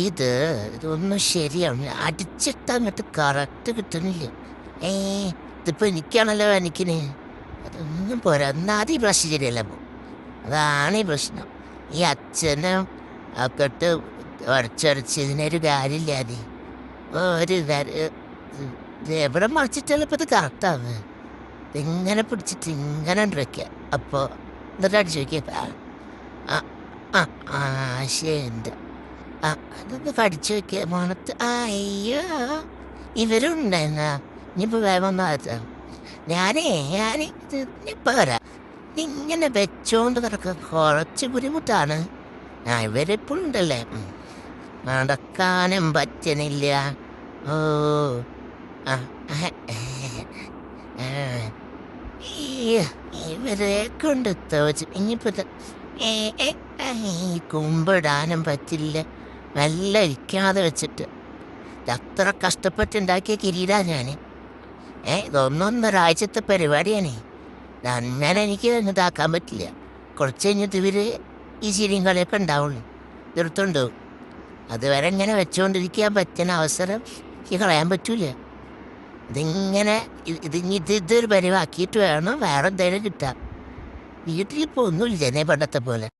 ഇതൊന്നും ശരിയാവില്ല. അടിച്ചിട്ട് അങ്ങോട്ട് കറക്റ്റ് കിട്ടുന്നില്ല. ഏ ഇതിപ്പോൾ എനിക്കാണല്ലോ എനിക്കിന്. അതൊന്നും പോരാ. ഒന്നാദ്യം ഈ പ്രശ്നം ശരിയല്ല. അതാണ് ഈ പ്രശ്നം. ഈ അച്ഛനും ഒക്കെ ഇട്ട് ഉടച്ചൊരച്ചതിനൊരു കാര്യമില്ലാതെ ഒരു എവിടെ മറിച്ചിട്ടല്ല ഇപ്പം ഇത് കറക്റ്റാവുന്നത്. ഇതിങ്ങനെ പിടിച്ചിട്ട് ഇങ്ങനെ ഉണ്ട് വയ്ക്കുക. അപ്പോൾ എന്നിട്ട് അടിച്ചു വയ്ക്കുക. ആ ആ ആ ശരി. ആ അതൊന്ന് കടിച്ചു വയ്ക്കുക മണത്ത്. അയ്യോ ഇവരുണ്ടായിരുന്ന ഇനിയിപ്പോൾ വേഗം ഒന്ന് ആക്കാം. ഞാൻ ഇത് ഇപ്പം വരാം. ഇങ്ങനെ വെച്ചോണ്ട് കിടക്കുക കുറച്ച് ബുദ്ധിമുട്ടാണ്. ഇവരിപ്പോഴും ഉണ്ടല്ലേ. നടക്കാനും പറ്റണില്ല. ഓ ആ ഇവരെ കൊണ്ട് തോച്ച് ഇനിയിപ്പോൾ കുമ്പിടാനും പറ്റില്ല. നല്ല ഇരിക്കാതെ വെച്ചിട്ട് അത്ര കഷ്ടപ്പെട്ടുണ്ടാക്കിയ കിരീടാ ഞാൻ. ഇതൊന്നൊന്നൊരാഴ്ചത്തെ പരിപാടിയാണ്. അങ്ങനെ എനിക്ക് ഇതാക്കാൻ പറ്റില്ല. കുറച്ച് കഴിഞ്ഞിട്ട് ഇവർ ഈ ചിരിയും കളിയൊക്കെ ഉണ്ടാവുള്ളൂ. തീർത്തുണ്ടോ അതുവരെ ഇങ്ങനെ വെച്ചുകൊണ്ടിരിക്കാൻ പറ്റുന്ന അവസരം എനിക്ക് കളയാൻ പറ്റൂല. ഇതിങ്ങനെ ഇതൊരു പരിവാക്കിയിട്ട് വേണം വേറെ എന്തെങ്കിലും കിട്ടാൻ. വീട്ടിലിപ്പോൾ ഒന്നുമില്ല എന്നെ പണ്ടത്തെ പോലെ.